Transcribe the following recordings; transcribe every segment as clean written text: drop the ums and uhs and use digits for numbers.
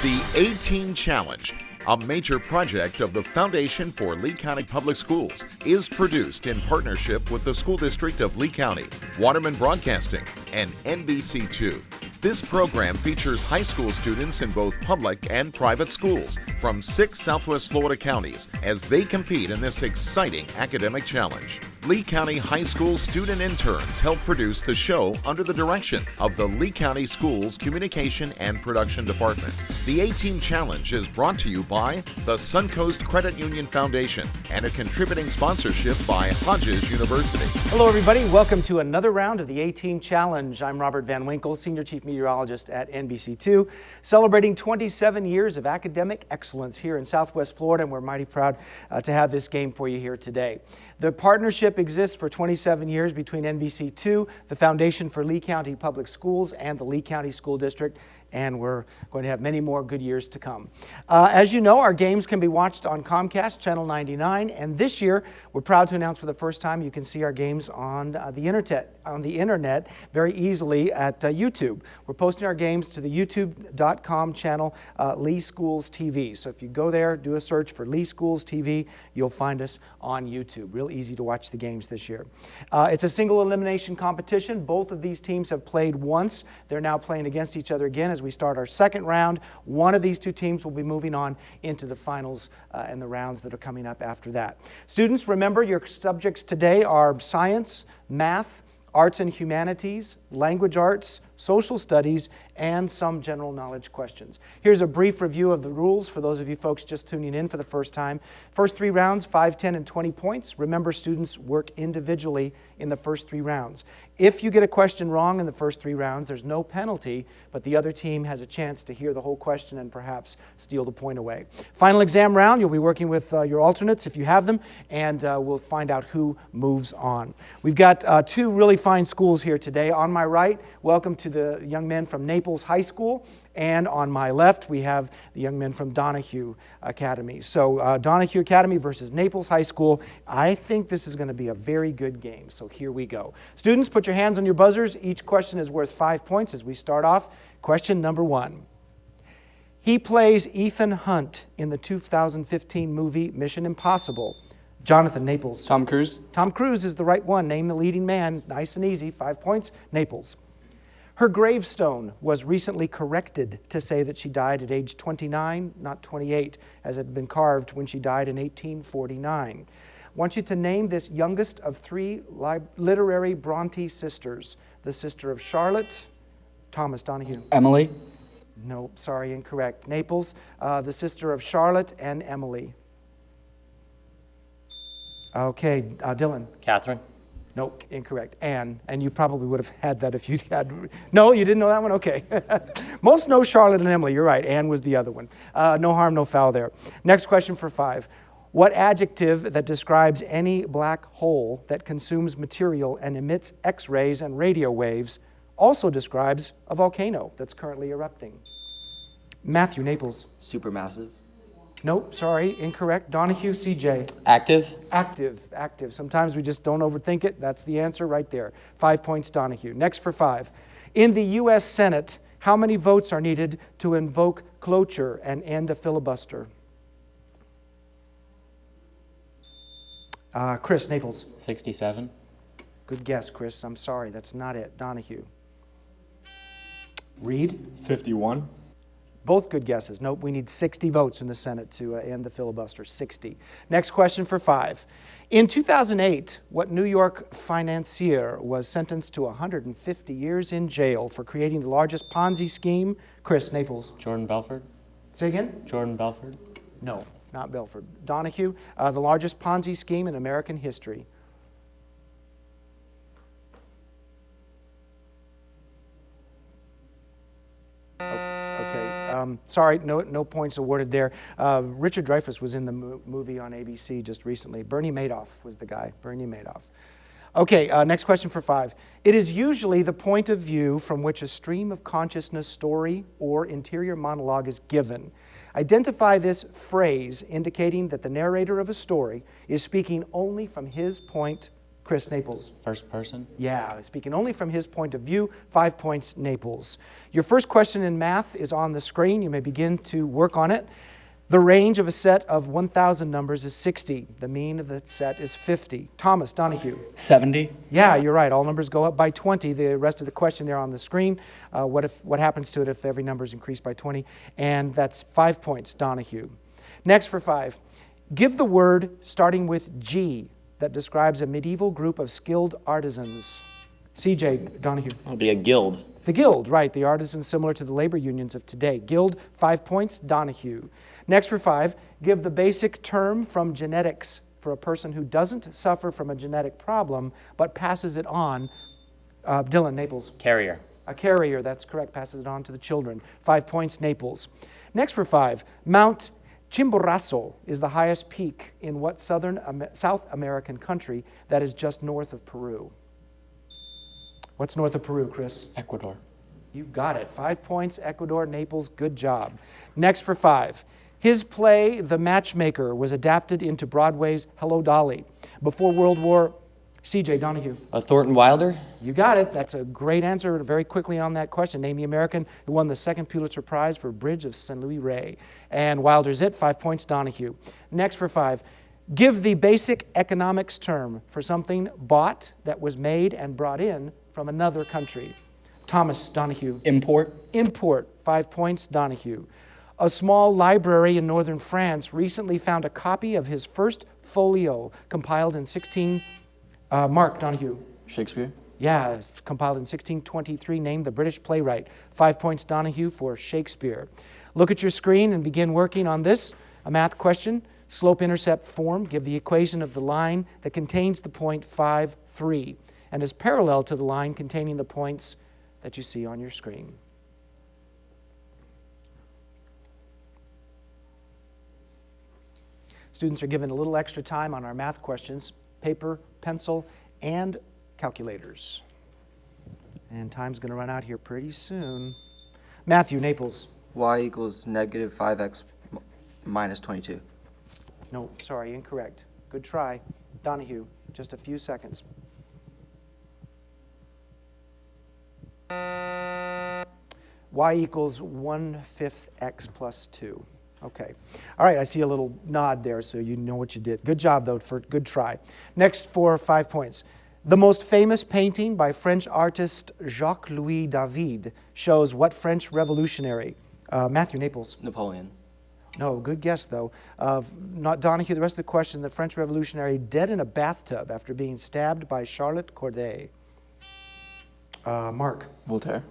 The A-Team Challenge, a major project of the Foundation for Lee County Public Schools, is produced in partnership with the School District of Lee County, Waterman Broadcasting, and NBC2. This program features high school students in both public and private schools from 6 Southwest Florida counties as they compete in this exciting academic challenge. Lee County High School student interns help produce the show under the direction of the Lee County Schools Communication and Production Department. The A-Team Challenge is brought to you by the Suncoast Credit Union Foundation and a contributing sponsorship by Hodges University. Hello everybody, welcome to another round of the A-Team Challenge. I'm Robert Van Winkle, Senior Chief Meteorologist at NBC2, celebrating 27 years of academic excellence here in Southwest Florida, and we're mighty proud to have this game for you here today. The partnership exists for 27 years between NBC2, the Foundation for Lee County Public Schools, and the Lee County School District, and we're going to have many more good years to come. As you know, our games can be watched on Comcast Channel 99, and this year we're proud to announce for the first time you can see our games on the internet very easily at YouTube. We're posting our games to the youtube.com channel Lee Schools TV. So if you go there, do a search for Lee Schools TV, you'll find us on YouTube. Real easy to watch the games this year. It's a single elimination competition. Both of these teams have played once. They're now playing against each other again as we start our second round. One of these two teams will be moving on into the finals and the rounds that are coming up after that. Students, remember your subjects today are science, math, arts and humanities, language arts, social studies, and some general knowledge questions. Here's a brief review of the rules for those of you folks just tuning in for the first time. First 3 rounds, 5, 10, and 20 points. Remember, students work individually in the first 3 rounds. If you get a question wrong in the first 3 rounds, there's no penalty, but the other team has a chance to hear the whole question and perhaps steal the point away. Final exam round, you'll be working with your alternates if you have them, and we'll find out who moves on. We've got 2 really fine schools here today. On my right, welcome to the young men from Naples High School, and on my left we have the young men from Donahue Academy. So Donahue Academy versus Naples High School. I think this is going to be a very good game, so here we go. Students, put your hands on your buzzers. Each question is worth 5 points as we start off. Question number 1. He plays Ethan Hunt in the 2015 movie Mission Impossible. Jonathan, Naples. Tom Cruise. Tom Cruise is the right one. Name the leading man. Nice and easy. 5 points. Naples. Her gravestone was recently corrected to say that she died at age 29, not 28, as had been carved when she died in 1849. I want you to name this youngest of 3 literary Bronte sisters. The sister of Charlotte. Thomas, Donahue. Emily. No, sorry, incorrect. Naples, the sister of Charlotte and Emily. Okay, Dylan. Catherine. Nope, incorrect. Anne, and you probably would have had that if you'd had... No, you didn't know that one? Okay. Most know Charlotte and Emily. You're right. Anne was the other one. No harm, no foul there. Next question for 5. What adjective that describes any black hole that consumes material and emits X-rays and radio waves also describes a volcano that's currently erupting? Matthew, Naples. Supermassive. Nope, sorry, incorrect. Donahue, CJ. Active. Active. Sometimes we just don't overthink it. That's the answer right there. 5 points, Donahue. Next for 5. In the U.S. Senate, how many votes are needed to invoke cloture and end a filibuster? Chris, Naples. 67. Good guess, Chris. I'm sorry, that's not it. Donahue. Reed. 51. Both good guesses. Nope, we need 60 votes in the Senate to end the filibuster. 60. Next question for 5. In 2008, what New York financier was sentenced to 150 years in jail for creating the largest Ponzi scheme? Chris, Naples. Jordan Belford. Say again? Jordan Belford. No, not Belford. Donahue, the largest Ponzi scheme in American history. Sorry, no points awarded there. Richard Dreyfuss was in the movie on ABC just recently. Bernie Madoff was the guy, Bernie Madoff. Okay, next question for 5. It is usually the point of view from which a stream of consciousness story or interior monologue is given. Identify this phrase indicating that the narrator of a story is speaking only from his point Chris, Naples. First person? Yeah, speaking only from his point of view, 5 points, Naples. Your first question in math is on the screen. You may begin to work on it. The range of a set of 1,000 numbers is 60. The mean of the set is 50. Thomas, Donahue. 70? Yeah, you're right. All numbers go up by 20. The rest of the question there on the screen, what happens to it if every number is increased by 20? And that's 5 points, Donahue. Next for 5. Give the word starting with G that describes a medieval group of skilled artisans. CJ, Donahue. It'll be a guild. The guild, right. The artisans similar to the labor unions of today. Guild, 5 points, Donahue. Next for 5, give the basic term from genetics for a person who doesn't suffer from a genetic problem but passes it on. Dylan, Naples. Carrier. A carrier, that's correct, passes it on to the children. 5 points, Naples. Next for 5, Mount Chimborazo is the highest peak in what South American country that is just north of Peru? What's north of Peru, Chris? Ecuador. You got it. 5 points, Ecuador, Naples, good job. Next for 5. His play, The Matchmaker, was adapted into Broadway's Hello, Dolly. Before World War, CJ, Donahue. Thornton Wilder. You got it. That's a great answer very quickly on that question. Name the American who won the second Pulitzer Prize for Bridge of St. Louis Ray. And Wilder's it. 5 points, Donahue. Next for 5. Give the basic economics term for something bought that was made and brought in from another country. Thomas, Donahue. Import. Import, 5 points, Donahue. A small library in northern France recently found a copy of his first folio compiled in Mark, Donahue. Shakespeare. Yeah, compiled in 1623, named the British playwright. 5 points, Donahue, for Shakespeare. Look at your screen and begin working on this. A math question, slope-intercept form. Give the equation of the line that contains the point 5, 3, and is parallel to the line containing the points that you see on your screen. Students are given a little extra time on our math questions, paper, pencil, and calculators. And time's going to run out here pretty soon. Matthew, Naples. Y equals negative 5x minus 22. No, sorry, incorrect. Good try. Donahue, just a few seconds. Y equals 1/5 x plus 2. Okay. All right, I see a little nod there, so you know what you did. Good job, though, for good try. Next for 5 points. The most famous painting by French artist Jacques-Louis David shows what French revolutionary? Matthew, Naples. Napoleon. No, good guess, though. Not Donahue, the rest of the question, the French revolutionary dead in a bathtub after being stabbed by Charlotte Corday. Mark. Voltaire.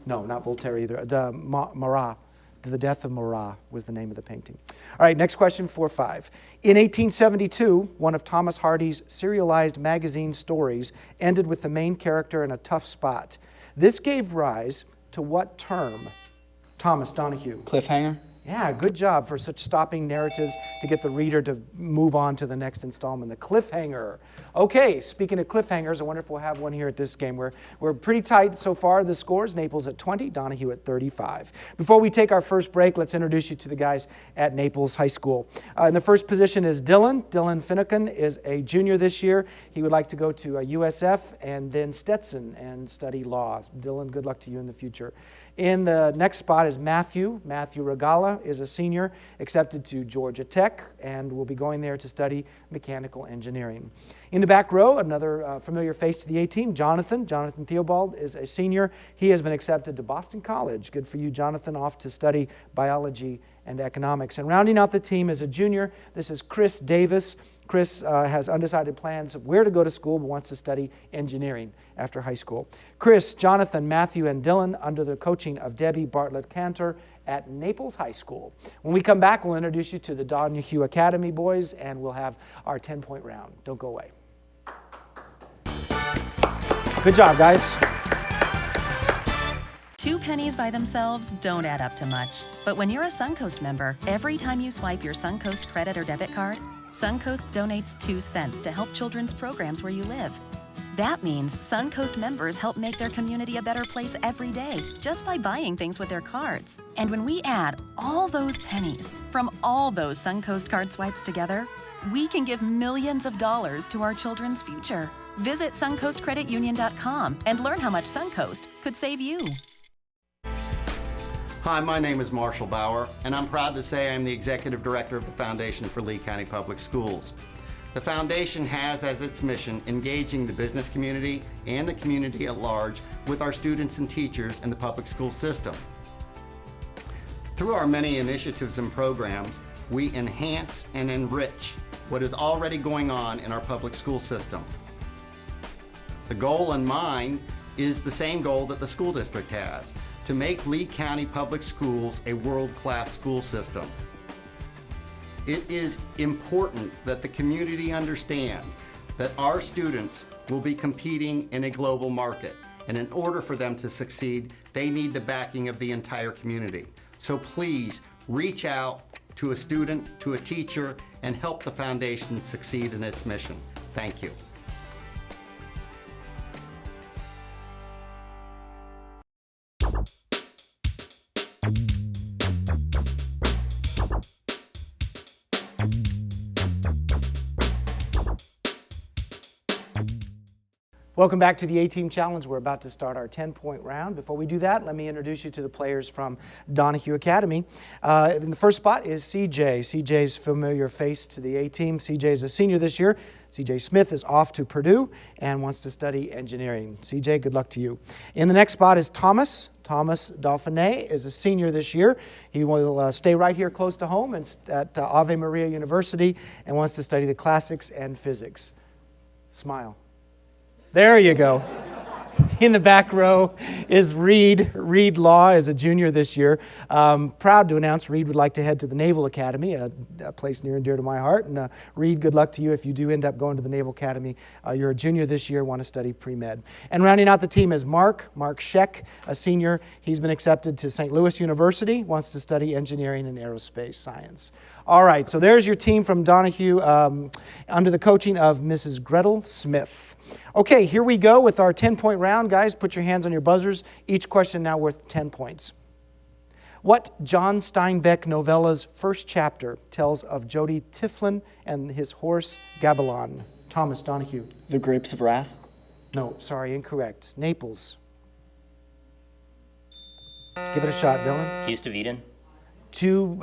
No, not Voltaire either. Marat. The Death of Marat was the name of the painting. All right, next question, 4-5. In 1872, one of Thomas Hardy's serialized magazine stories ended with the main character in a tough spot. This gave rise to what term? Thomas, Donahue. Cliffhanger. Yeah, good job for such stopping narratives to get the reader to move on to the next installment, the cliffhanger. Okay, speaking of cliffhangers, I wonder if we'll have one here at this game. We're pretty tight so far. The scores, Naples at 20, Donahue at 35. Before we take our first break, let's introduce you to the guys at Naples High School. In the first position is Dylan. Dylan Finnegan is a junior this year. He would like to go to USF and then Stetson and study law. Dylan, good luck to you in the future. In the next spot is Matthew. Matthew Regala is a senior, accepted to Georgia Tech, and will be going there to study mechanical engineering. In the back row, another familiar face to the A-team, Jonathan. Jonathan Theobald is a senior. He has been accepted to Boston College. Good for you, Jonathan, off to study biology and economics. And rounding out the team is a junior. This is Chris Davis. Chris has undecided plans of where to go to school, but wants to study engineering after high school. Chris, Jonathan, Matthew, and Dylan under the coaching of Debbie Bartlett Cantor at Naples High School. When we come back, we'll introduce you to the Donahue Academy boys, and we'll have our 10-point round. Don't go away. Good job, guys. 2 pennies by themselves don't add up to much. But when you're a Suncoast member, every time you swipe your Suncoast credit or debit card, Suncoast donates 2 cents to help children's programs where you live. That means Suncoast members help make their community a better place every day just by buying things with their cards. And when we add all those pennies from all those Suncoast card swipes together, we can give millions of dollars to our children's future. Visit suncoastcreditunion.com and learn how much Suncoast could save you. Hi, my name is Marshall Bauer, and I'm proud to say I'm the Executive Director of the Foundation for Lee County Public Schools. The Foundation has as its mission engaging the business community and the community at large with our students and teachers in the public school system. Through our many initiatives and programs, we enhance and enrich what is already going on in our public school system. The goal in mind is the same goal that the school district has, to make Lee County Public Schools a world-class school system. It is important that the community understand that our students will be competing in a global market, and in order for them to succeed, they need the backing of the entire community. So please reach out to a student, to a teacher, and help the foundation succeed in its mission. Thank you. Welcome back to the A-Team Challenge. We're about to start our 10-point round. Before we do that, let me introduce you to the players from Donahue Academy. In the first spot is CJ. CJ's familiar face to the A-Team. CJ is a senior this year. CJ Smith is off to Purdue and wants to study engineering. CJ, good luck to you. In the next spot is Thomas. Thomas Dauphiné is a senior this year. He will stay right here close to home and at Ave Maria University and wants to study the classics and physics. Smile. There you go. In the back row is Reed. Reed Law is a junior this year. Proud to announce Reed would like to head to the Naval Academy, a place near and dear to my heart. And Reed, good luck to you if you do end up going to the Naval Academy. You're a junior this year, want to study pre-med. And rounding out the team is Mark Scheck, a senior. He's been accepted to St. Louis University, wants to study engineering and aerospace science. All right, so there's your team from Donahue under the coaching of Mrs. Gretel Smith. Okay, here we go with our 10-point round. Guys, put your hands on your buzzers. Each question now worth 10 points. What John Steinbeck novella's first chapter tells of Jody Tiflin and his horse Gabilan? Thomas Donahue. The Grapes of Wrath. No, sorry, incorrect. Naples. Give it a shot, Dylan. East of Eden. Two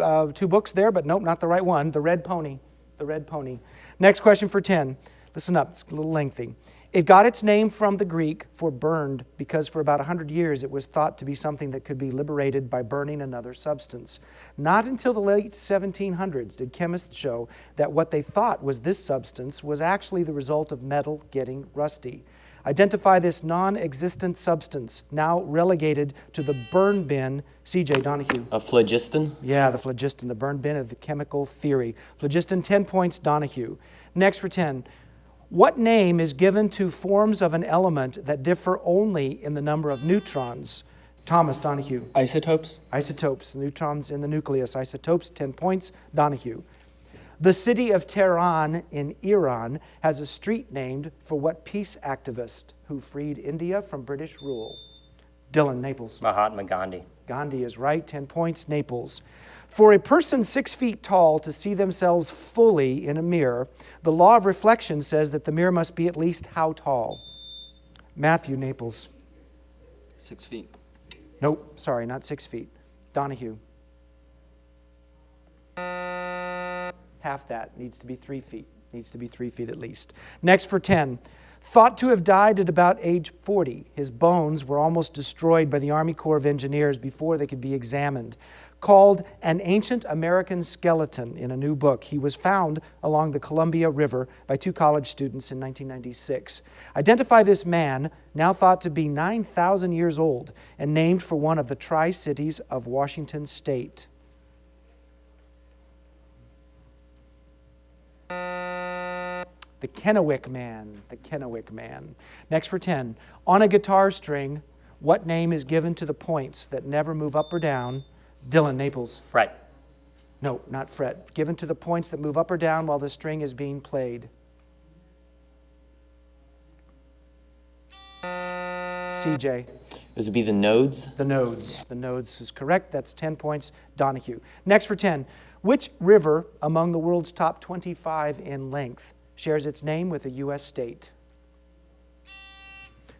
books there, but nope, not the right one. The Red Pony. The Red Pony. Next question for 10. Listen up, it's a little lengthy. It got its name from the Greek for burned because for about 100 years it was thought to be something that could be liberated by burning another substance. Not until the late 1700s did chemists show that what they thought was this substance was actually the result of metal getting rusty. Identify this non-existent substance, now relegated to the burn bin. CJ Donahue. A phlogiston. Yeah, the phlogiston, the burn bin of the chemical theory. Phlogiston, 10 points, Donahue. Next for 10. What name is given to forms of an element that differ only in the number of neutrons? Thomas Donahue. Isotopes. Isotopes, neutrons in the nucleus. Isotopes, 10 points, Donahue. The city of Tehran in Iran has a street named for what peace activist who freed India from British rule? Dylan, Naples. Mahatma Gandhi. Gandhi is right, 10 points, Naples. For a person 6 feet tall to see themselves fully in a mirror, the law of reflection says that the mirror must be at least how tall? Matthew, Naples. 6 feet. Nope, sorry, not 6 feet. Donahue. Half that, needs to be 3 feet. Needs to be 3 feet at least. Next for 10. Thought to have died at about age 40. His bones were almost destroyed by the Army Corps of Engineers before they could be examined. Called An Ancient American Skeleton in a new book. He was found along the Columbia River by 2 college students in 1996. Identify this man, now thought to be 9,000 years old, and named for one of the Tri-Cities of Washington State. The Kennewick Man, the Kennewick Man. Next for 10. On a guitar string, what name is given to the points that never move up or down? Dylan, Naples. Fret. No, not fret. Given to the points that move up or down while the string is being played. CJ. Those would be the nodes. The nodes. The nodes is correct. That's 10 points. Donahue. Next for 10. Which river among the world's top 25 in length shares its name with a U.S. state?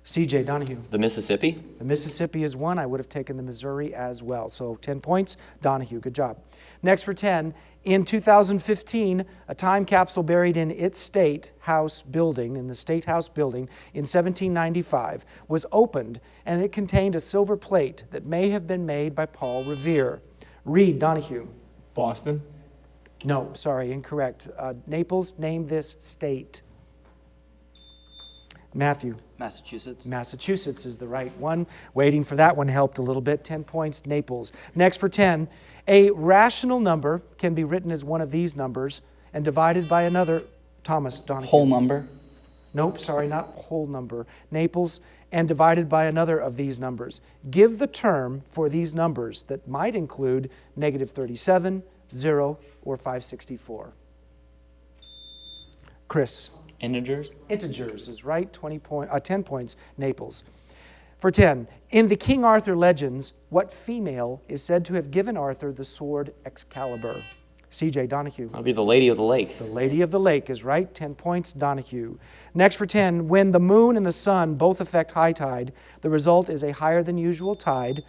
CJ Donahue. The Mississippi. The Mississippi is one. I would have taken the Missouri as well. So 10 points. Donahue, good job. Next for 10. In 2015, a time capsule buried in its State House building, in the State House building in 1795, was opened, and it contained a silver plate that may have been made by Paul Revere. Reed Donahue. Boston. No, sorry, incorrect. Naples, name this state. Matthew. Massachusetts. Massachusetts is the right one. Waiting for that one helped a little bit. 10 points, Naples. Next for 10. A rational number can be written as one of these numbers and divided by another. Thomas Donahue. Whole number. Nope, sorry, not whole number. Naples, and divided by another of these numbers. Give the term for these numbers that might include negative 37, 0, or 564. Chris. Integers. Integers is right. 10 points, Naples. For 10, in the King Arthur legends, what female is said to have given Arthur the sword Excalibur? CJ Donahue. That'll be the Lady of the Lake. The Lady of the Lake is right. 10 points, Donahue. Next for 10, when the moon and the sun both affect high tide, the result is a higher than usual tide.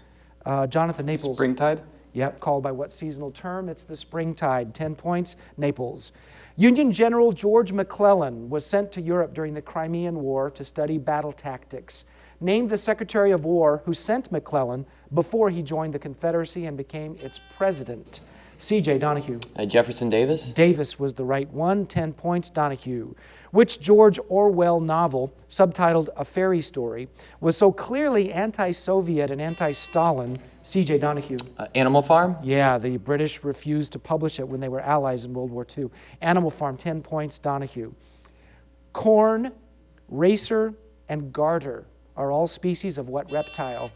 Jonathan Naples. Springtide. Yep, called by what seasonal term? It's the springtide. 10 points, Naples. Union General George McClellan was sent to Europe during the Crimean War to study battle tactics. Name the Secretary of War who sent McClellan before he joined the Confederacy and became its president. C.J. Donahue. Jefferson Davis. Davis was the right one. 10 points, Donahue. Which George Orwell novel, subtitled A Fairy Story, was so clearly anti-Soviet and anti-Stalin? C.J. Donahue. Animal Farm. Yeah, the British refused to publish it when they were allies in World War II. Animal Farm, 10 points, Donahue. Corn, racer, and garter are all species of what reptile?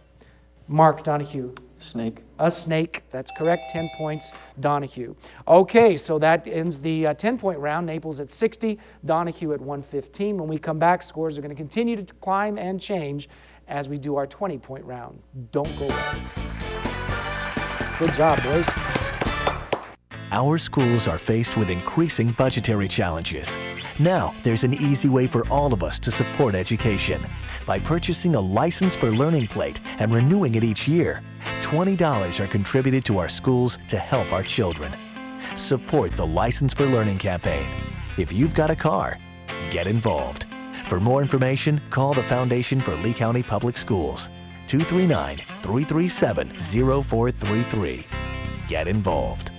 Mark Donahue. Snake. A snake, that's correct, 10 points, Donahue. Okay, so that ends the 10-point round. Naples at 60, Donahue at 115. When we come back, scores are going to continue to climb and change as we do our 20-point round. Don't go away. Good job, boys. Our schools are faced with increasing budgetary challenges. Now, there's an easy way for all of us to support education. By purchasing a License for Learning plate and renewing it each year, $20 are contributed to our schools to help our children. Support the License for Learning campaign. If you've got a car, get involved. For more information, call the Foundation for Lee County Public Schools, 239-337-0433. Get involved.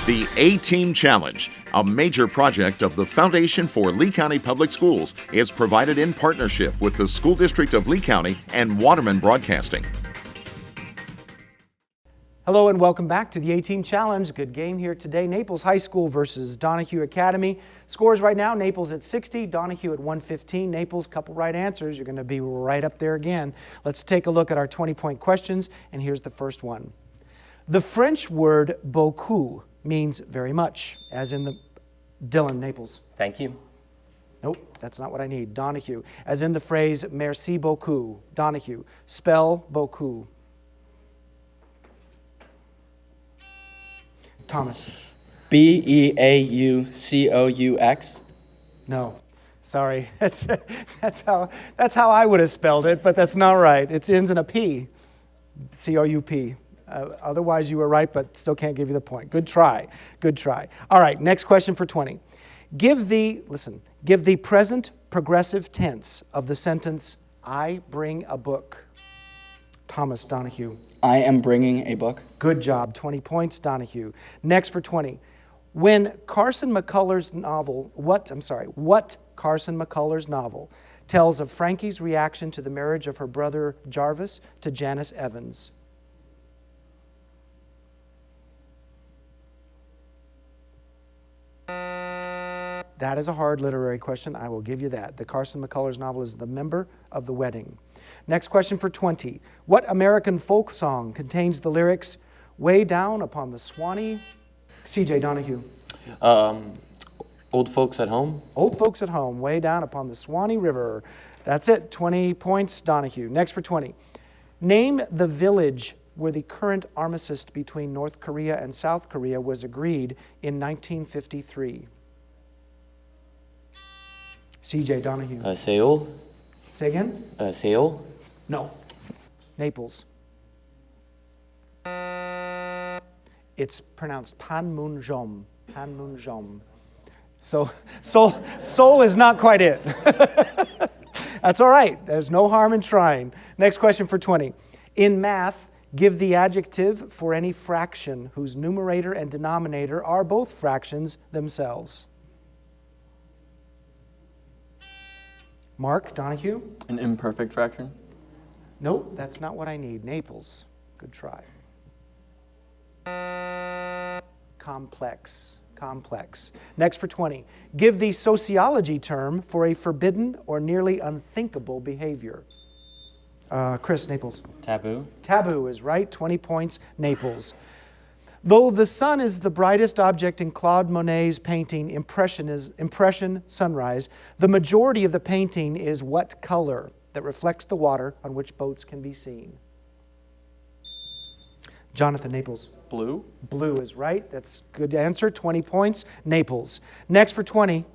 The A-Team Challenge, a major project of the Foundation for Lee County Public Schools, is provided in partnership with the School District of Lee County and Waterman Broadcasting. Hello and welcome back to the A-Team Challenge. Good game here today. Naples High School versus Donahue Academy. Scores right now, Naples at 60, Donahue at 115. Naples, couple right answers. You're going to be right up there again. Let's take a look at our 20-point questions, and here's the first one. The French word beaucoup means very much, as in the Dylan, Naples. Thank you. Nope, that's not what I need. Donahue, as in the phrase merci beaucoup. Donahue, spell beaucoup. Thomas. B-E-A-U-C-O-U-X. No, sorry. That's how I would have spelled it, but that's not right. It ends in a P, C-O-U-P. Otherwise, you were right, but still can't give you the point. Good try. Good try. All right, next question for 20. Give the present progressive tense of the sentence, I bring a book. Thomas Donahue. I am bringing a book. Good job. 20 points, Donahue. Next for 20. When Carson McCullers novel, what Carson McCullers novel tells of Frankie's reaction to the marriage of her brother Jarvis to Janice Evans? That is a hard literary question. I will give you that. The Carson McCullers novel is The Member of the Wedding. Next question for 20. What American folk song contains the lyrics, way down upon the Swanee? C.J. Donahue. Old Folks at Home. Old Folks at Home, way down upon the Swanee River. That's it. 20 points, Donahue. Next for 20. Name the village where the current armistice between North Korea and South Korea was agreed in 1953. C.J. Donahue. Seoul. Say again? Seoul? No. Naples. It's pronounced Panmunjom. Panmunjom. So Seoul is not quite it. That's all right. There's no harm in trying. Next question for 20. In math, give the adjective for any fraction whose numerator and denominator are both fractions themselves. Mark, Donahue? An imperfect fraction? Nope, that's not what I need. Naples. Good try. Complex. Complex. Next for 20. Give the sociology term for a forbidden or nearly unthinkable behavior. Chris, Naples. Taboo? Taboo is right. 20 points, Naples. Though the sun is the brightest object in Claude Monet's painting Impression Sunrise, the majority of the painting is what color that reflects the water on which boats can be seen? Jonathan, Naples. Blue? Blue is right. That's a good answer. 20 points. Naples. Next for 20.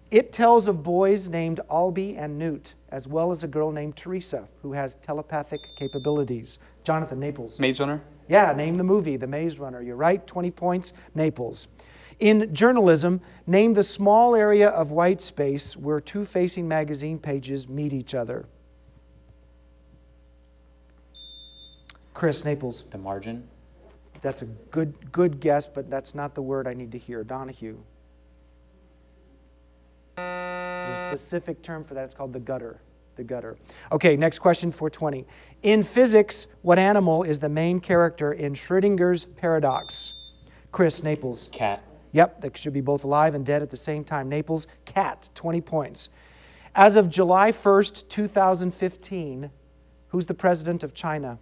It tells of boys named Albie and Newt, as well as a girl named Teresa, who has telepathic capabilities. Jonathan, Naples. Maze Runner? Yeah, name the movie, The Maze Runner. You're right. 20 points. Naples. In journalism, name the small area of white space where two facing magazine pages meet each other. Chris, Naples. The margin? That's a good guess, but that's not the word I need to hear. Donahue. There's a specific term for that. It's called the gutter. The gutter. Okay, next question for 20. In physics, what animal is the main character in Schrödinger's paradox? Chris, Naples. Cat. Yep, that should be both alive and dead at the same time. Naples, cat, 20 points. As of July 1st, 2015, who's the president of China?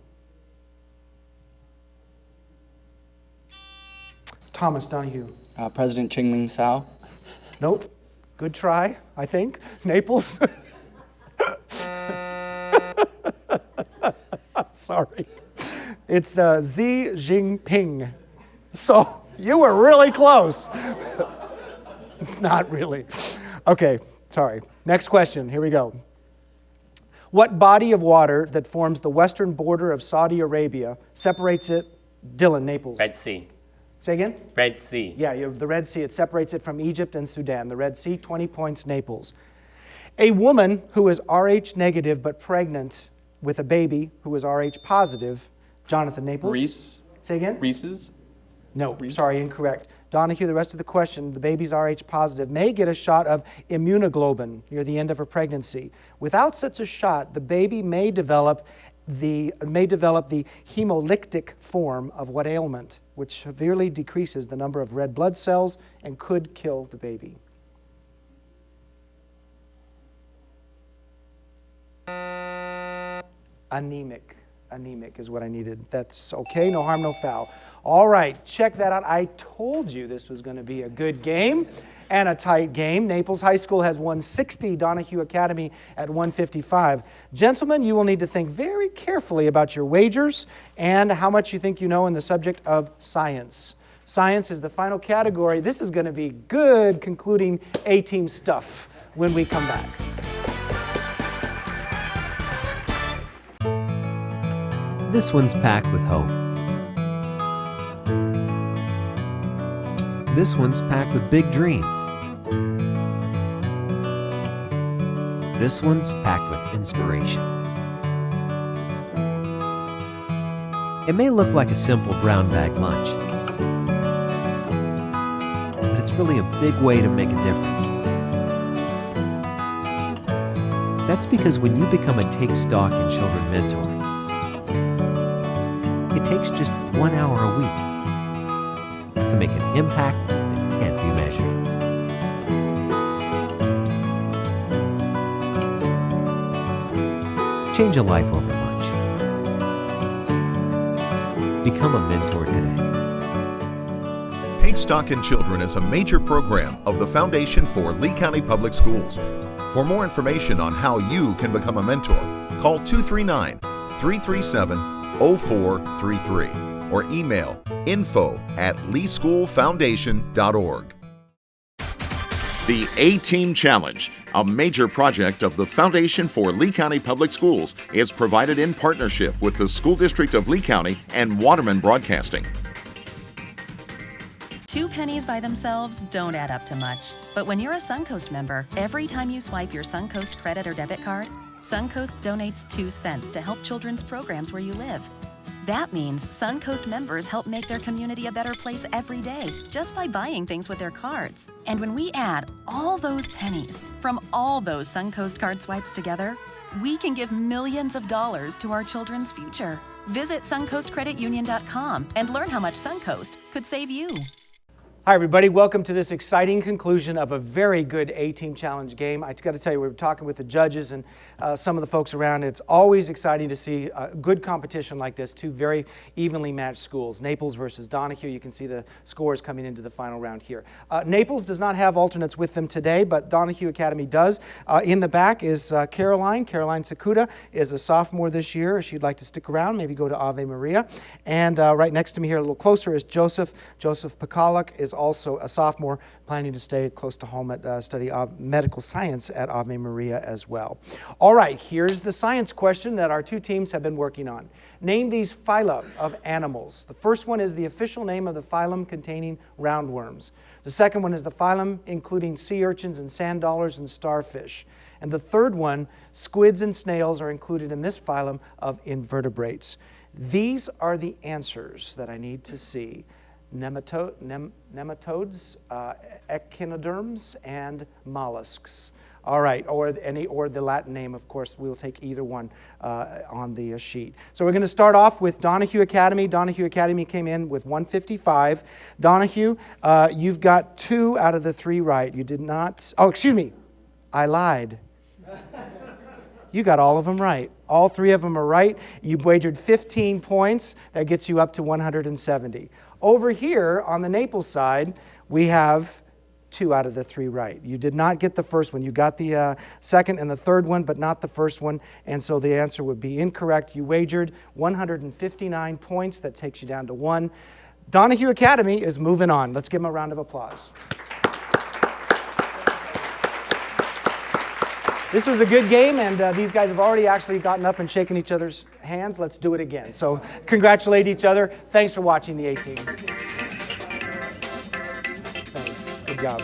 Thomas, Donahue. President Ching-Ming Sao? Nope. Good try, I think. Naples? Sorry. It's Xi Jinping. So you were really close. Not really. Okay, sorry. Next question. Here we go. What body of water that forms the western border of Saudi Arabia separates it? Dylan, Naples. Red Sea. Say again? Red Sea. Yeah, the Red Sea. It separates it from Egypt and Sudan. The Red Sea, 20 points, Naples. A woman who is Rh negative but pregnant with a baby who is Rh positive. Jonathan, Naples. Reese? Say again? Reese's? No, sorry, incorrect. Donahue, the rest of the question, the baby's Rh positive, may get a shot of immunoglobulin near the end of her pregnancy. Without such a shot, the baby may develop the hemolytic form of what ailment, which severely decreases the number of red blood cells and could kill the baby. Anemic. Anemic is what I needed. That's okay, no harm, no foul. All right, check that out. I told you this was going to be a good game and a tight game. Naples High School has 160, Donahue Academy at 155. Gentlemen, you will need to think very carefully about your wagers and how much you think you know in the subject of science. Science is the final category. This is going to be good concluding A-team stuff when we come back. This one's packed with hope. This one's packed with big dreams. This one's packed with inspiration. It may look like a simple brown bag lunch, but it's really a big way to make a difference. That's because when you become a Take Stock in Children mentor, it takes just 1 hour a week to make an impact that can't be measured. Change a life over lunch. Become a mentor today. Take Stock in Children is a major program of the Foundation for Lee County Public Schools. For more information on how you can become a mentor, call 239-337-0433 or email info@leeschoolfoundation.org. The A-Team Challenge, a major project of the Foundation for Lee County Public Schools, is provided in partnership with the School District of Lee County and Waterman Broadcasting. 2 pennies by themselves don't add up to much. But when you're a Suncoast member, every time you swipe your Suncoast credit or debit card, Suncoast donates 2 cents to help children's programs where you live. That means Suncoast members help make their community a better place every day just by buying things with their cards. And when we add all those pennies from all those Suncoast card swipes together, we can give millions of dollars to our children's future. Visit SuncoastCreditUnion.com and learn how much Suncoast could save you. Hi everybody, welcome to this exciting conclusion of a very good A-Team Challenge game. I got to tell you, we were talking with the judges and some of the folks around. It's always exciting to see a good competition like this, 2 very evenly matched schools, Naples versus Donahue. You can see the scores coming into the final round here. Naples does not have alternates with them today, but Donahue Academy does. In the back is Caroline. Caroline Sakuda is a sophomore this year. If she'd like to stick around, maybe go to Ave Maria. And right next to me here, a little closer, is Joseph. Joseph Pakaluk is also a sophomore, planning to stay close to home at study of medical science at Ave Maria as well. All right, here's the science question that our 2 teams have been working on. Name these phyla of animals. The first one is the official name of the phylum containing roundworms. The second one is the phylum including sea urchins and sand dollars and starfish. And the third one, squids and snails, are included in this phylum of invertebrates. These are the answers that I need to see. Nematodes, echinoderms, and mollusks. All right, or the Latin name, of course, we'll take either one on the sheet. So we're going to start off with Donahue Academy. Donahue Academy came in with 155. Donahue, you've got 2 out of the 3 right. You did not, oh, excuse me, I lied. You got all of them right. All 3 of them are right. You wagered 15 points. That gets you up to 170. Over here on the Naples side, we have 2 out of the 3 right. You did not get the first one. You got the second and the third one, but not the first one, and so the answer would be incorrect. You wagered 159 points. That takes you down to 1. Donahue Academy is moving on. Let's give them a round of applause. This was a good game, and these guys have already actually gotten up and shaken each other's hands. Let's do it again. So congratulate each other. Thanks for watching the A-Team. Thanks. Good job.